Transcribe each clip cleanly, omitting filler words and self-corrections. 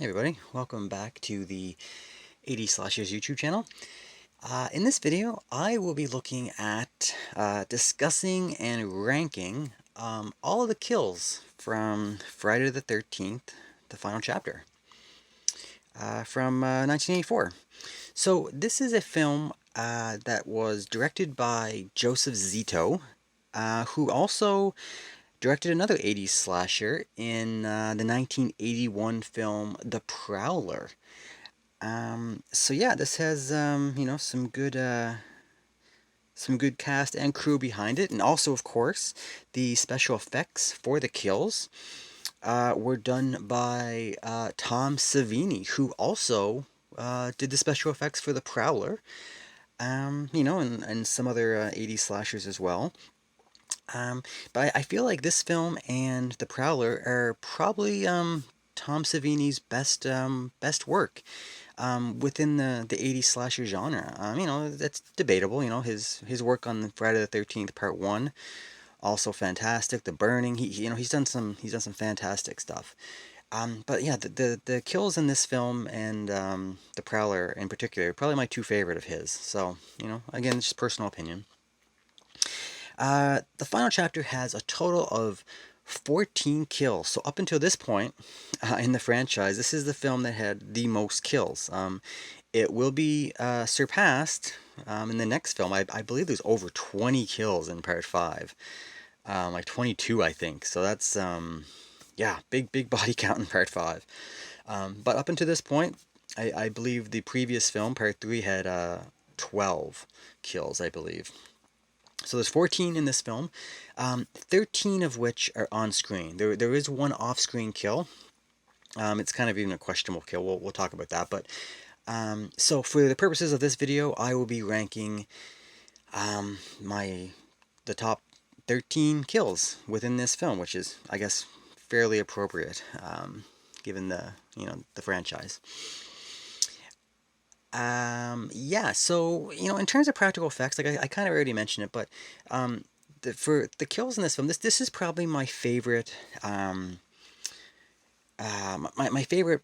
Hey everybody, welcome back to the 80 Slashers YouTube channel. In this video, I will be looking at discussing and ranking all of the kills from Friday the 13th, the final chapter, from 1984. So this is a film that was directed by Joseph Zito, who also directed another 80s slasher in the 1981 film The Prowler. So yeah, this has some good cast and crew behind it, and also of course the special effects for the kills were done by Tom Savini, who also did the special effects for The Prowler, and some other 80s slashers as well. But I feel like this film and The Prowler are probably Tom Savini's best work within the 80s slasher genre. That's debatable. His work on Friday the 13th Part 1 also fantastic. The Burning, he's done some fantastic stuff. But yeah, the kills in this film and The Prowler in particular are probably my two favorite of his. So, again, it's just personal opinion. The final chapter has a total of 14 kills. So up until this point in the franchise, this is the film that had the most kills. It will be surpassed in the next film. I believe there's over 20 kills in Part 5. Like 22, I think. So that's, yeah, big body count in Part 5. But up until this point, I believe the previous film, Part 3, had 12 kills, I believe. So there's 14 in this film, 13 of which are on screen. There is one off-screen kill. It's kind of even a questionable kill. We'll talk about that. But so for the purposes of this video, I will be ranking the top 13 kills within this film, which is, I guess, fairly appropriate given the franchise. Yeah, so, in terms of practical effects, like I kind of already mentioned it, but for the kills in this film, this is probably my favorite, my favorite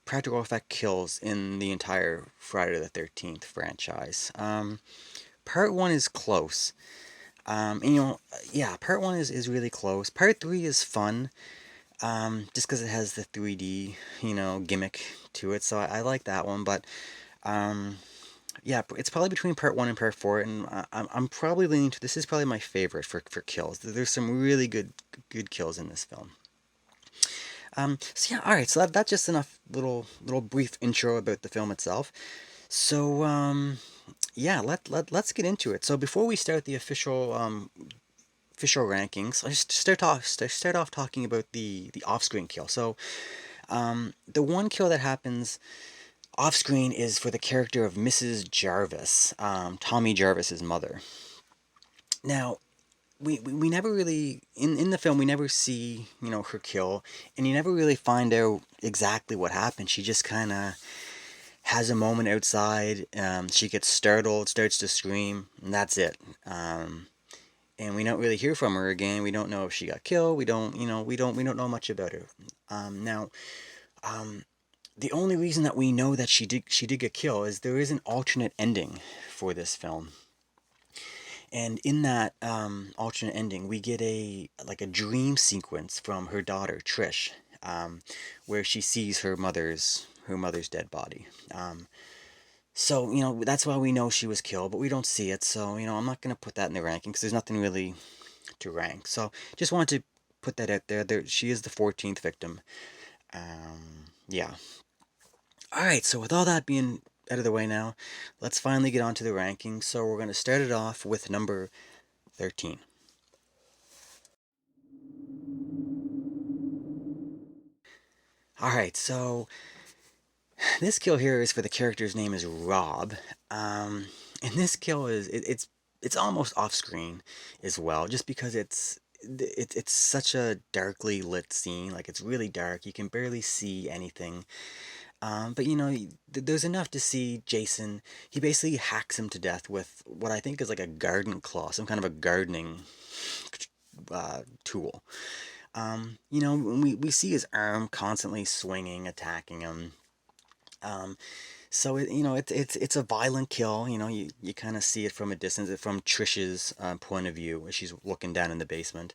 practical effect kills in the entire Friday the 13th franchise. Part 1 is close. Yeah, Part 1 is really close. Part 3 is fun, just because it has the 3D, gimmick to it, so I like that one, but yeah, it's probably between Part 1 and Part 4, and I'm probably leaning to this is probably my favorite for kills. There's some really good kills in this film. So yeah, all right. So that's just enough little brief intro about the film itself. So yeah, let's get into it. So before we start the official rankings, I just start off talking about the off-screen kill. So the one kill that happens off-screen is for the character of Mrs. Jarvis, Tommy Jarvis's mother. Now, we never really, in the film, we never see, her kill, and you never really find out exactly what happened. She just kind of has a moment outside, she gets startled, starts to scream, and that's it. And we don't really hear from her again. We don't know if she got killed. We don't know much about her. Now, the only reason that we know that she did get killed is there is an alternate ending for this film. And in that alternate ending, we get a dream sequence from her daughter Trish, where she sees her mother's dead body. So that's why we know she was killed, but we don't see it. So I'm not gonna put that in the ranking because there's nothing really to rank. So just wanted to put that out there. She is the 14th victim. Yeah. Alright, so with all that being out of the way now, let's finally get on to the rankings. So we're going to start it off with number 13. Alright, so this kill here is for the character's name is Rob. And this kill it's almost off screen as well, just because it's such a darkly lit scene. Like, it's really dark, you can barely see anything. But there's enough to see Jason. He basically hacks him to death with what I think is like a garden claw, some kind of a gardening tool. You know, we see his arm constantly swinging, attacking him. Um, so you know, it's a violent kill. You know, you kind of see it from a distance, from Trish's point of view as she's looking down in the basement.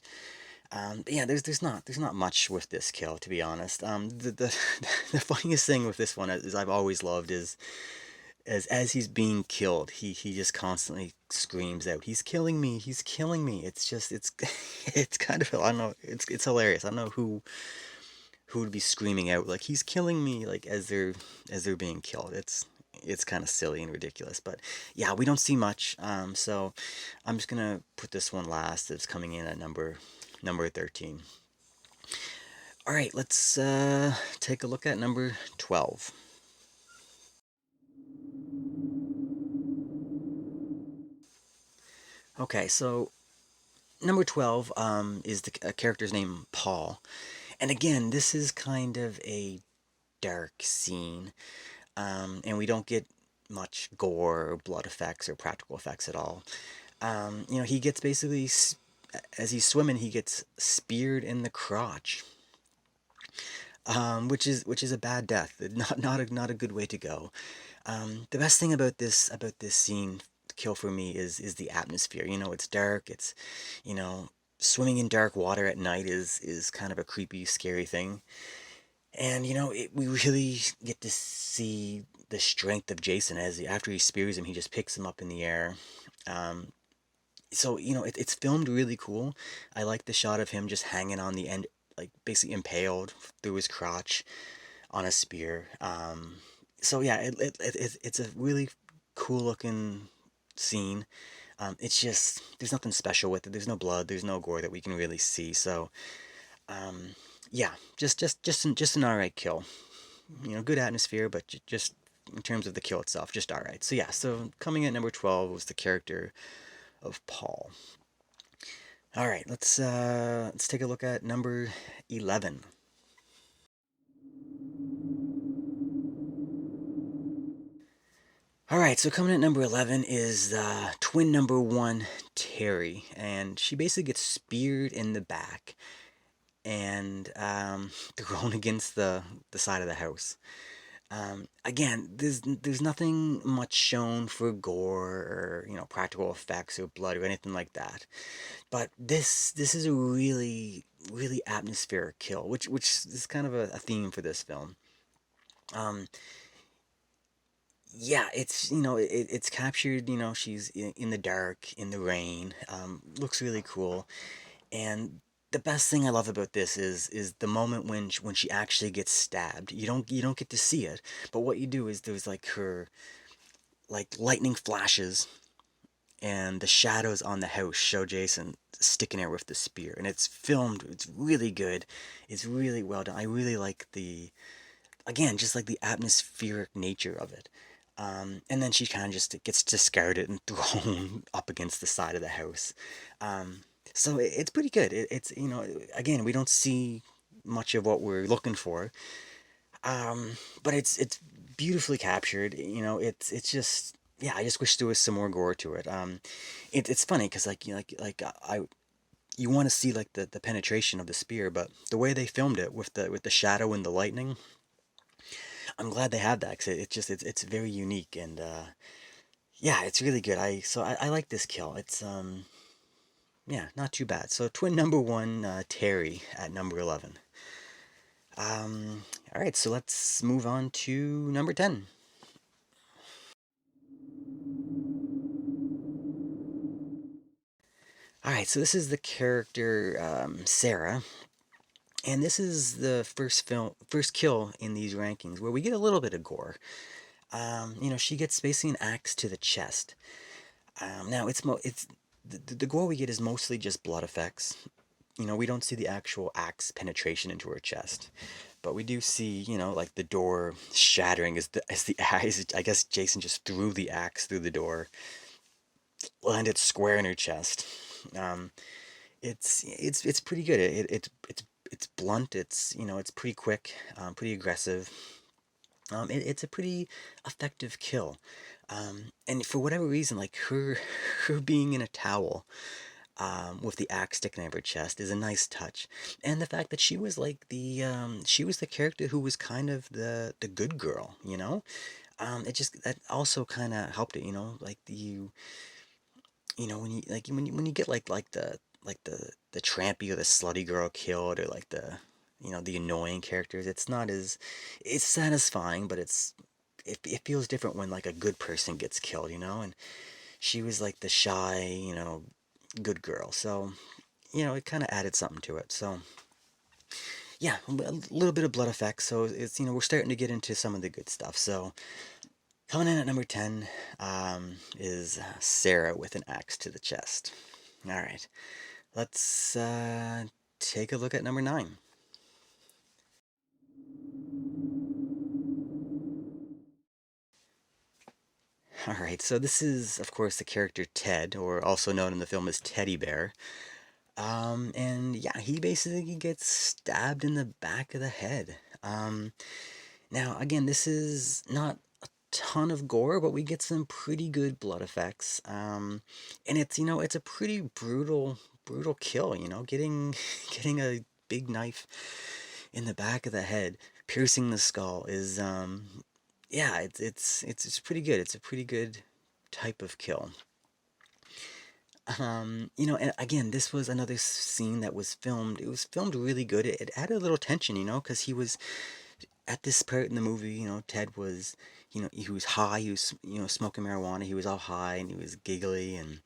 But yeah, there's not much with this kill, to be honest. The funniest thing with this one is I've always loved is as he's being killed, he just constantly screams out, "He's killing me! He's killing me!" It's just it's kind of, I don't know, it's hilarious. I don't know who would be screaming out like he's killing me, like as they're being killed. It's kind of silly and ridiculous, but yeah, we don't see much. So I'm just gonna put this one last. It's coming in at number 13. All right, let's take a look at number 12. Okay, so number 12 is the a character's name Paul. And again, this is kind of a dark scene. And we don't get much gore or blood effects or practical effects at all. You know, he gets basically, as he's swimming, he gets speared in the crotch, which is a bad death. Not a good way to go. The best thing about this scene kill for me is the atmosphere. You know, it's dark. It's, you know, swimming in dark water at night is kind of a creepy, scary thing. And you know, we really get to see the strength of Jason after he spears him, he just picks him up in the air. Um, so you know, it's filmed really cool. I like the shot of him just hanging on the end, like basically impaled through his crotch on a spear. So yeah, it's a really cool looking scene. It's just there's nothing special with it. There's no blood. There's no gore that we can really see. So um, yeah, just an alright kill. You know, good atmosphere, but just in terms of the kill itself, just alright. So yeah, so coming at number 12 was the character of Paul. All right, let's take a look at number 11. All right, so coming at number 11 is twin number 1, Terry, and she basically gets speared in the back and thrown against the side of the house. Again, there's nothing much shown for gore or, you know, practical effects or blood or anything like that. But this is a really atmospheric kill, which is kind of a theme for this film. Um, yeah, it's, you know, it's captured. You know, she's in the dark, in the rain. Looks really cool. And the best thing I love about this is the moment when she actually gets stabbed. You don't get to see it, but what you do is there's like her, like lightning flashes and the shadows on the house show Jason sticking there with the spear, and it's filmed. It's really good. It's really well done. I really like the, again, just like the atmospheric nature of it. And then she kind of just gets discarded and thrown up against the side of the house. Um, so it's pretty good. It's, you know, again, we don't see much of what we're looking for, but it's beautifully captured. You know, it's just, yeah. I just wish there was some more gore to it. It's funny because like, you know, I you want to see like the penetration of the spear, but the way they filmed it with the shadow and the lightning, I'm glad they have that because it's very unique and yeah, it's really good. I like this kill. It's yeah, not too bad. So twin number 1, Terry at number 11. All right, so let's move on to number 10. All right, so this is the character Sarah, and this is the first kill in these rankings where we get a little bit of gore. You know, she gets basically an axe to the chest. Now it's the gore we get is mostly just blood effects. You know, we don't see the actual axe penetration into her chest, but we do see, you know, like the door shattering as the eyes. I guess Jason just threw the axe through the door, landed square in her chest. Um, it's pretty good. It's blunt. It's, you know, it's pretty quick, pretty aggressive. It's a pretty effective kill. And for whatever reason, like her her being in a towel, with the axe sticking out of her chest is a nice touch, and the fact that she was like she was the character who was kind of the good girl, you know. It just that also kind of helped it, you know, like you know, when you when you get like the trampy or the slutty girl killed, or like the you know the annoying characters, it's not as it's satisfying, but it feels different when like a good person gets killed, you know. And she was like the shy, you know, good girl. So you know, it kind of added something to it. So yeah, a little bit of blood effects. So it's you know we're starting to get into some of the good stuff. So coming in at number 10 is Sarah with an axe to the chest. All right. Let's take a look at number 9. All right, so this is, of course, the character Ted, or also known in the film as Teddy Bear. And yeah, he basically gets stabbed in the back of the head. Now, again, this is not a ton of gore, but we get some pretty good blood effects. And it's, you know, it's a pretty brutal kill, you know, getting, getting a big knife in the back of the head, piercing the skull is, yeah, it's pretty good. It's a pretty good type of kill. You know, and again, this was another scene that was filmed. It was filmed really good. It added a little tension, you know, because he was at this part in the movie. You know, Ted was, you know, he was high. He was, you know, smoking marijuana. He was all high and he was giggly, and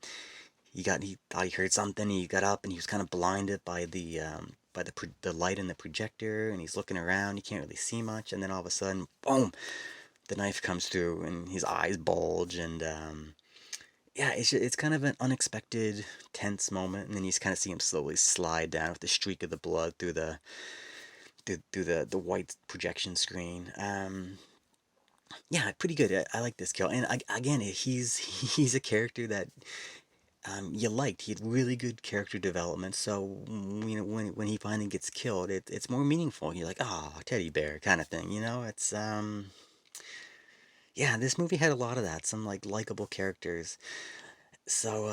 he thought he heard something. He got up and he was kind of blinded by the light in the projector, and he's looking around. He can't really see much, and then all of a sudden, boom! The knife comes through, and his eyes bulge, and yeah, it's kind of an unexpected, tense moment, and then you just kind of see him slowly slide down with the streak of the blood through the white projection screen. Yeah, pretty good. I like this kill, and again, he's a character that you liked. He had really good character development. So you know when he finally gets killed, it's more meaningful. You're like, oh, teddy bear kind of thing. You know, it's yeah. This movie had a lot of that. Some like likable characters. So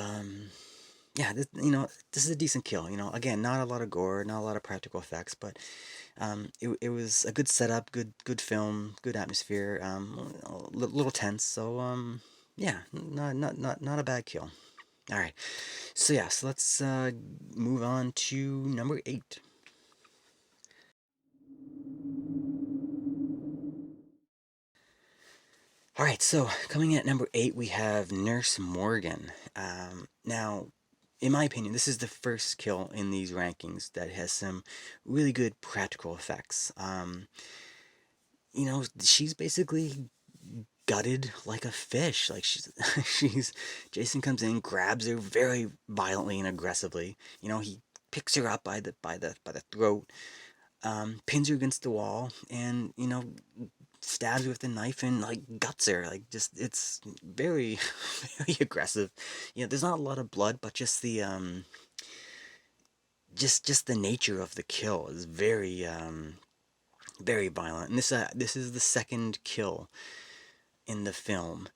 yeah, you know, this is a decent kill. You know, again, not a lot of gore, not a lot of practical effects, but it was a good setup, good film, good atmosphere. A little tense. So yeah, not a bad kill. All right. So yeah, so let's move on to number 8. All right, so coming in at number 8, we have Nurse Morgan. Now, in my opinion, this is the first kill in these rankings that has some really good practical effects. You know, she's basically gutted like a fish. Like she's Jason comes in, grabs her very violently and aggressively. You know, he picks her up by the throat, pins her against the wall, and you know stabs her with the knife and like guts her. Like just it's very very aggressive. You know, there's not a lot of blood, but just the just the nature of the kill is very very violent. And this is the second kill in the film.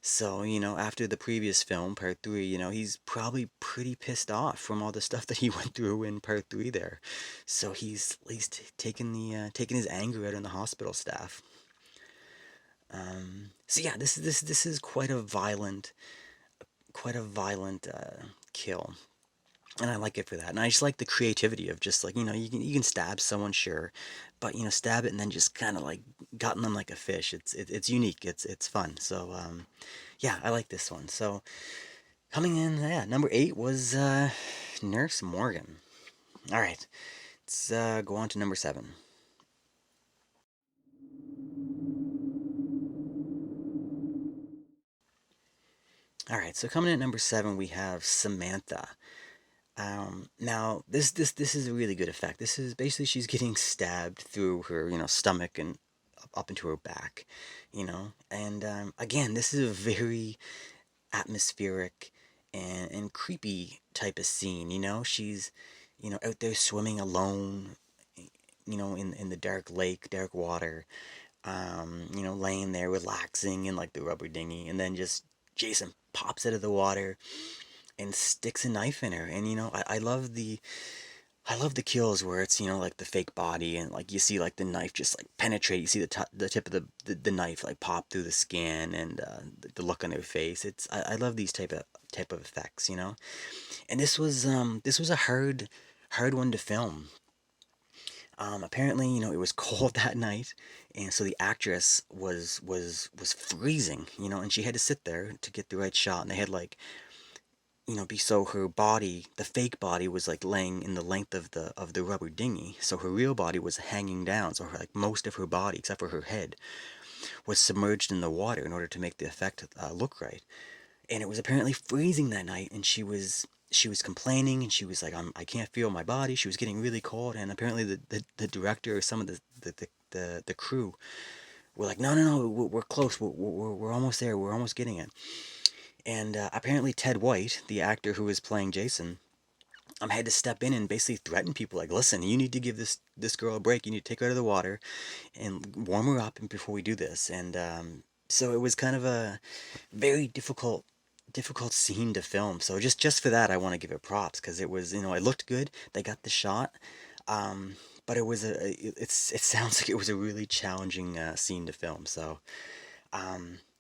So, you know, after the previous film, part 3, you know, he's probably pretty pissed off from all the stuff that he went through in part 3 there. So he's at least taking his anger out on the hospital staff. So yeah, this is quite a violent kill, and I like it for that. And I just like the creativity of just like you can stab someone, sure, but you know stab it and then just kind of like gutting them like a fish. It's unique. It's fun. So yeah, I like this one. So coming in, yeah, number 8 was Nurse Morgan. All right, let's go on to number 7. All right, so coming in at number 7, we have Samantha. Now this is a really good effect. This is basically she's getting stabbed through her, you know, stomach and up into her back, you know. And again, this is a very atmospheric and creepy type of scene. You know, she's, you know, out there swimming alone, you know, in the dark lake, dark water. You know, laying there relaxing in like the rubber dinghy, and then just Jason pops out of the water, and sticks a knife in her. And I love the kills where it's, like the fake body, and like you see like the knife just like penetrate. You see the tip of the knife like pop through the skin, and the look on their face. I love these type of effects, And this was a hard one to film. Apparently, it was cold that night, and so the actress was freezing, and she had to sit there to get the right shot. And they had like, be so her body, the fake body, was like laying in the length of the rubber dinghy, so her real body was hanging down. So like most of her body, except for her head, was submerged in the water in order to make the effect look right. And it was apparently freezing that night, and she was complaining, and she was like, I can't feel my body. She was getting really cold, and apparently the director or some of the crew were like, no, no, no, we're close, we're almost there, we're almost getting it. And apparently Ted White, the actor who was playing Jason, had to step in and basically threaten people like, listen, you need to give this girl a break. You need to take her out of the water and warm her up, and before we do this. And so it was kind of a very difficult scene to film. So just for that, I want to give it props, because it was, it looked good. They got the shot, um, but it sounds like it was a really challenging scene to film. So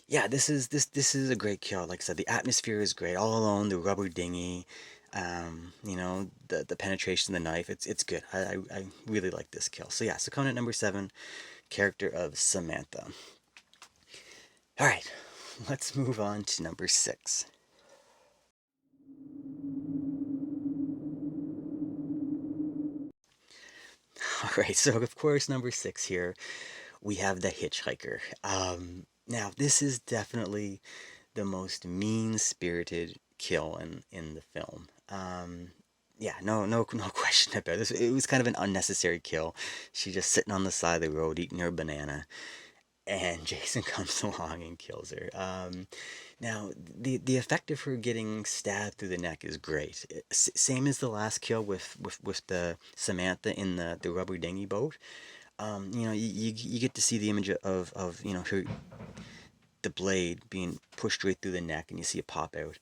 yeah, this is a great kill. Like I said, the atmosphere is great. All alone, the rubber dinghy, the penetration of the knife. It's good. I really like this kill. So yeah, so coming at number seven, character of Samantha. All right, let's move on to number six. All right, so of course, number six here, we have the Hitchhiker. Now, this is definitely the most mean-spirited kill in the film. Yeah, no question about this. It was kind of an unnecessary kill. She's just sitting on the side of the road eating her banana, and Jason comes along and kills her. Now, the effect of her getting stabbed through the neck is great. Same as the last kill with the Samantha in the rubber dinghy boat. You get to see the image of her, the blade being pushed right through the neck, and you see it pop out.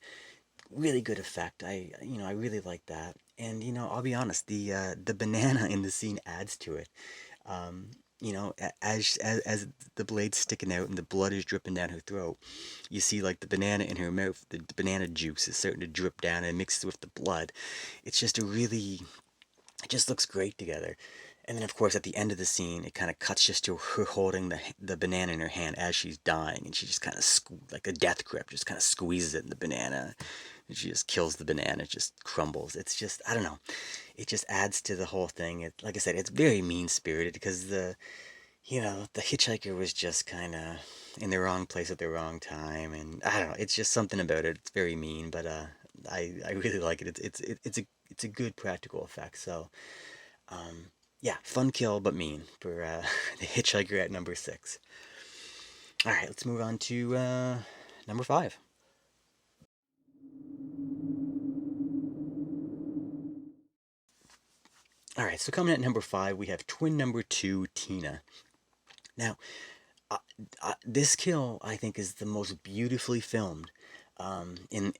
Really good effect. I really like that. And I'll be honest, the banana in the scene adds to it. Um, as the blade's sticking out and the blood is dripping down her throat, you see like the banana in her mouth. The banana juice is starting to drip down and mixes with the blood. It's just it just looks great together. And then, of course, at the end of the scene, it kind of cuts just to her holding the banana in her hand as she's dying, and she just kind of like a death grip, just kind of squeezes it in the banana, and she just kills the banana. It just crumbles. It's just, I don't know. It just adds to the whole thing. Like I said, it's very mean spirited, because the hitchhiker was just kind of in the wrong place at the wrong time, and I don't know. It's just something about it. It's very mean, but I really like it. It's a good practical effect. So um, yeah, fun kill but mean for the hitchhiker at number six. All right, let's move on to number five. All right, so coming at number five, we have twin number two, Tina. Now, uh, this kill I think is the most beautifully filmed, in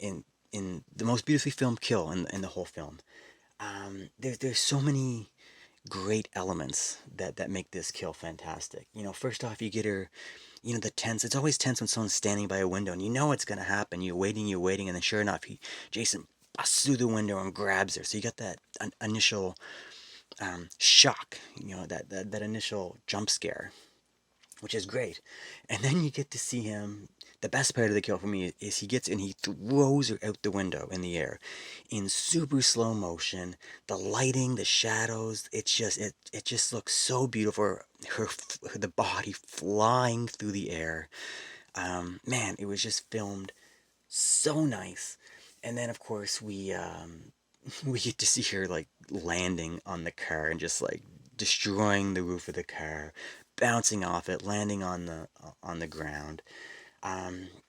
the most beautifully filmed kill in the whole film. There's so many great elements that make this kill fantastic. First off, you get her, the tense. It's always tense when someone's standing by a window, and you know it's gonna happen. You're waiting, and then sure enough, Jason busts through the window and grabs her. So you got that initial shock, that initial jump scare, which is great. And then you get to see him. The best part of the kill for me is he gets and he throws her out the window in the air in super slow motion. The lighting, the shadows, it just looks so beautiful. The body flying through the air. Man, it was just filmed so nice. And then of course we get to see her like landing on the car and just like destroying the roof of the car, bouncing off it, landing on the ground.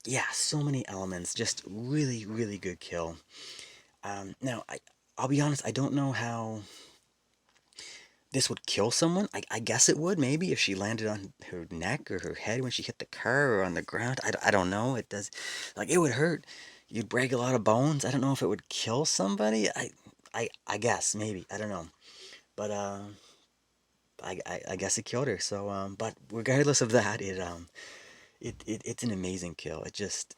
Yeah, so many elements, just really really good kill. Now I'll be honest, I don't know how this would kill someone. I guess it would, maybe if she landed on her neck or her head when she hit the car, or on the ground. I don't know. It does, like, it would hurt. you'd break a lot of bones. I don't know if it would kill somebody. I guess maybe I don't know, but I guess it killed her. So but regardless of that, it's an amazing kill. It just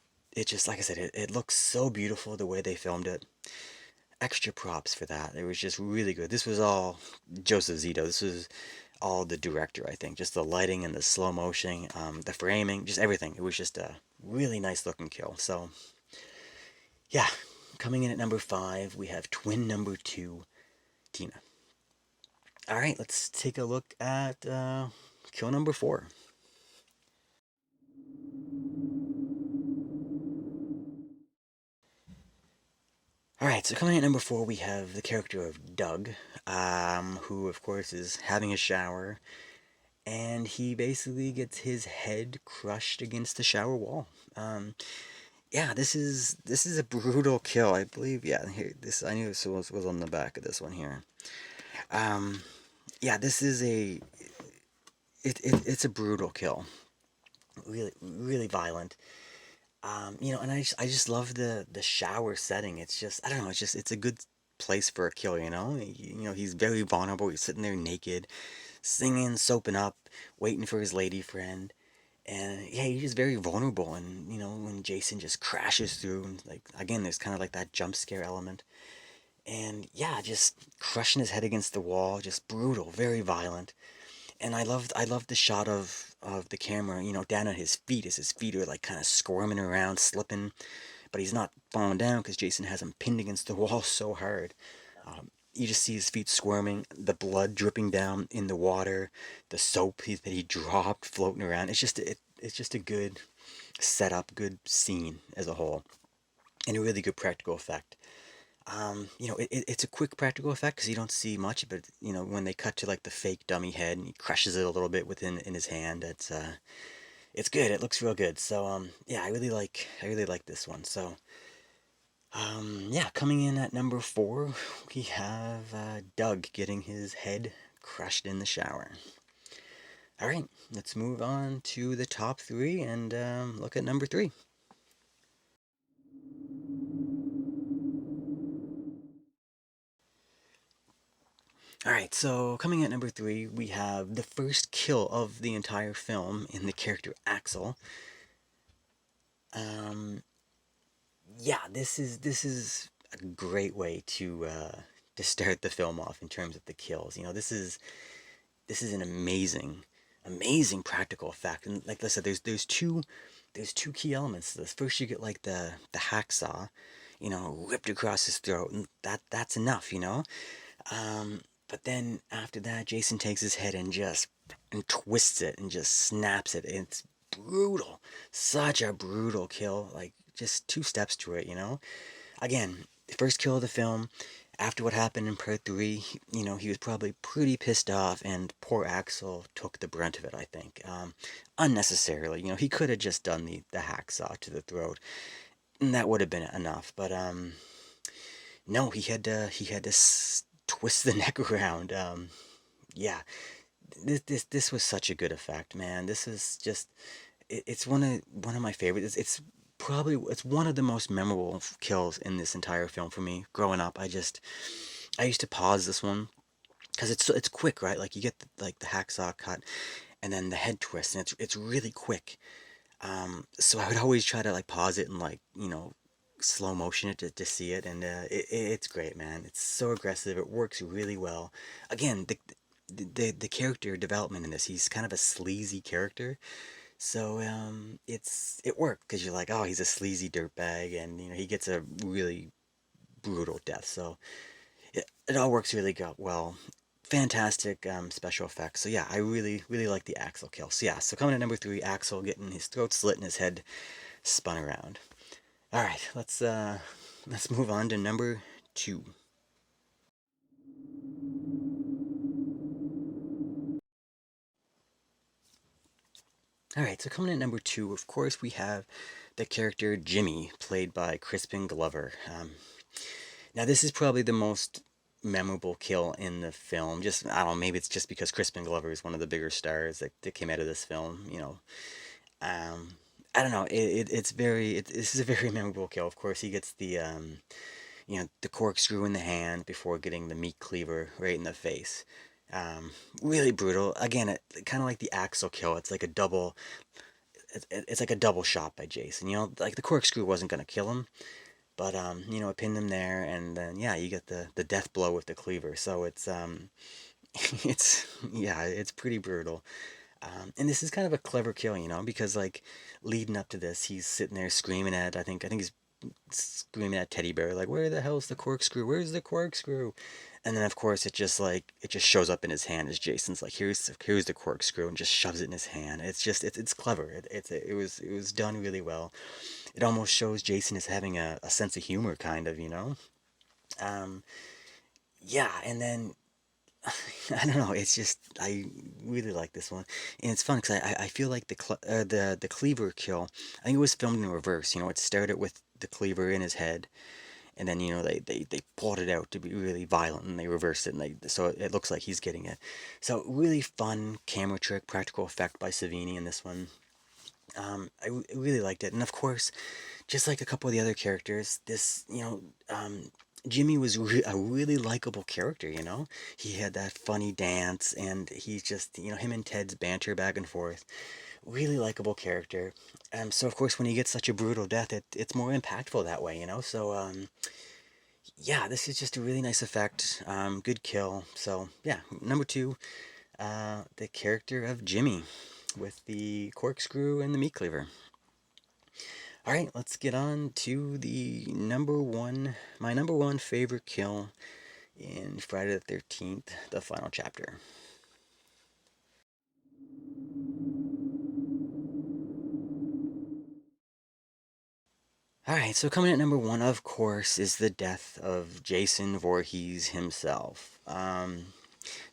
like I said, it looks so beautiful the way they filmed it. Extra props for that. It was just really good. This was all Joseph Zito. This was all the director, I think. Just the lighting and the slow motion, the framing, just everything. It was just a really nice looking kill. So yeah, coming in at number 5, we have twin number 2, Tina. All right, let's take a look at kill number 4. All right, so coming in at number 4, we have the character of Doug, who of course is having a shower, and he basically gets his head crushed against the shower wall. Yeah, this is a brutal kill, I believe. Yeah, here this I knew this was on the back of this one here. Um, yeah, this is it's a brutal kill. Really really violent. And I just love the shower setting. It's just I don't know. It's a good place for a kill. He's very vulnerable. He's sitting there naked, singing, soaping up, waiting for his lady friend. And yeah, he's just very vulnerable. And when Jason just crashes through, and like again, there's kind of like that jump scare element. And yeah, just crushing his head against the wall, just brutal, very violent. And I loved the shot of the camera, down at his feet as his feet are like kind of squirming around, slipping, but he's not falling down because Jason has him pinned against the wall so hard. You just see his feet squirming, the blood dripping down in the water, the soap that he dropped floating around. It's just a good setup, good scene as a whole, and a really good practical effect. It's a quick practical effect because you don't see much, but when they cut to like the fake dummy head and he crushes it a little bit within in his hand, it's good. It looks real good. So yeah, I really like this one. So yeah, coming in at number 4, we have Doug getting his head crushed in the shower. All right, let's move on to the top 3 and look at number 3. All right, so coming at number 3, we have the first kill of the entire film in the character Axel. Um, yeah, this is a great way to start the film off in terms of the kills. This is an amazing practical effect, and like I said, there's two key elements to this. First, you get like the hacksaw, ripped across his throat, and that's enough. But then after that, Jason takes his head and twists it and just snaps it. And it's brutal, such a brutal kill. Like just two steps to it. Again, the first kill of the film. After what happened in part 3, he was probably pretty pissed off, and poor Axel took the brunt of it. I think unnecessarily. He could have just done the hacksaw to the throat, and that would have been enough. But no, he had to twist the neck around. Yeah, this was such a good effect, man. This is just it's one of my favorites. It's one of the most memorable kills in this entire film for me. Growing up, I used to pause this one because it's quick, right? Like you get the hacksaw cut and then the head twist, and it's really quick. So I would always try to like pause it and like slow motion it to see it, and it's great, man. It's so aggressive. It works really well. Again, the character development in this, he's kind of a sleazy character, so it worked because you're like, oh, he's a sleazy dirtbag, and he gets a really brutal death. So it all works really well. Fantastic special effects. So yeah, I really like the Axel kill. So yeah, so coming at number 3, Axel getting his throat slit and his head spun around. All right, let's move on to number 2. All right, so coming at number 2, of course, we have the character Jimmy, played by Crispin Glover. Now, this is probably the most memorable kill in the film. Just I don't know, maybe it's just because Crispin Glover is one of the bigger stars that came out of this film. Um, I don't know. It's very. This is a very memorable kill. Of course, he gets the the corkscrew in the hand before getting the meat cleaver right in the face. Um, really brutal. Again, kind of like the Axel kill. It's like a double. It's like a double shot by Jason. Like the corkscrew wasn't gonna kill him, but it pinned him there, and then yeah, you get the death blow with the cleaver. So it's it's yeah, it's pretty brutal. And this is kind of a clever kill, because like leading up to this, he's sitting there screaming at I think he's screaming at Teddy Bear like, "Where the hell's the corkscrew? Where's the corkscrew?" And then of course it just shows up in his hand as Jason's like, "Here's the corkscrew," and just shoves it in his hand. It's clever. It was done really well. It almost shows Jason as having a sense of humor, kind of, Um, yeah, and then I don't know. It's just I really like this one, and it's fun because I feel like the cleaver kill. I think it was filmed in reverse. It started with the cleaver in his head, and then they pulled it out to be really violent, and they reversed it, and so it looks like he's getting it. So really fun camera trick, practical effect by Savini in this one. I really liked it, and of course, just like a couple of the other characters, this Jimmy was a really likable character. He had that funny dance, and he's just him and Ted's banter back and forth. Really likable character. So of course, when he gets such a brutal death, it's more impactful that way. So yeah, this is just a really nice effect. Good kill. So yeah, number two, the character of Jimmy with the corkscrew and the meat cleaver. All right, let's get on to my number one favorite kill in Friday the 13th, the final chapter. All right, so coming at number one, of course, is the death of Jason Voorhees himself. Now,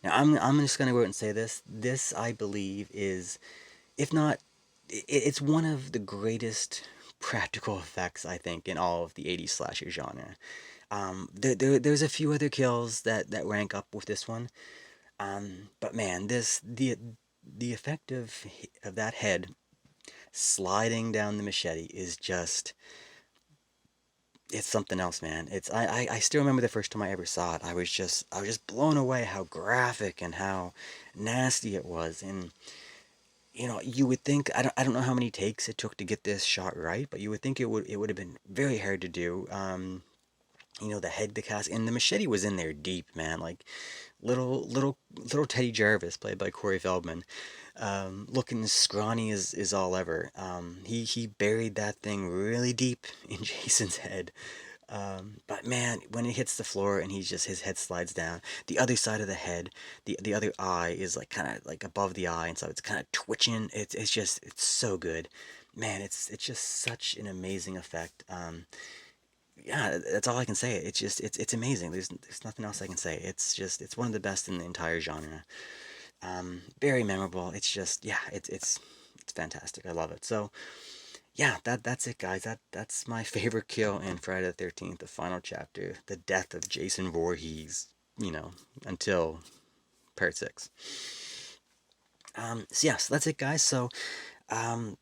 I'm just gonna go out and say this. This, I believe, is, if not, it's one of the greatest practical effects, I think, in all of the 80s slasher genre. There's a few other kills that rank up with this one. But man, the effect of that head sliding down the machete is just, it's something else, man. I still remember the first time I ever saw it. I was just blown away how graphic and how nasty it was. And you would think, I don't know how many takes it took to get this shot right, but you would think it would have been very hard to do. The head, the cast, and the machete was in there deep, man. Like little Teddy Jarvis, played by Corey Feldman, looking as scrawny as all ever. He buried that thing really deep in Jason's head. But man, when it hits the floor and his head slides down, the other side of the head, the other eye is like kind of like above the eye, and so it's kind of twitching. It's so good, man. It's just such an amazing effect. Yeah, that's all I can say. It's amazing. There's nothing else I can say. It's one of the best in the entire genre. Very memorable. It's just yeah, it's fantastic. I love it. So yeah, that's it, guys. That's my favorite kill in Friday the 13th, the final chapter, the death of Jason Voorhees. Until part six. So yeah, so that's it, guys. So um,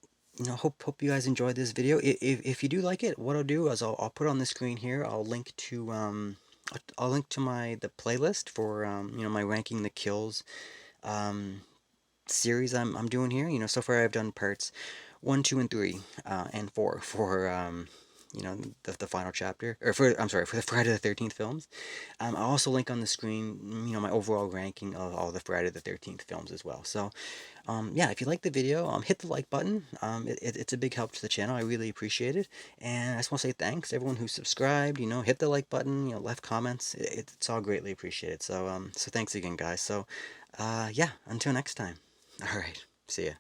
hope you guys enjoyed this video. If you do like it, what I'll do is I'll put on the screen here. I'll link to the playlist for my ranking the kills um series I'm doing here. So far I've done parts 1, 2, and 3, and 4 for the final chapter, or I'm sorry, for the Friday the 13th films. I'll also link on the screen, my overall ranking of all the Friday the 13th films as well. So yeah, if you like the video, hit the like button. It's a big help to the channel. I really appreciate it. And I just want to say thanks to everyone who subscribed, hit the like button, left comments. It's all greatly appreciated. So thanks again, guys. So yeah, until next time. All right, see ya.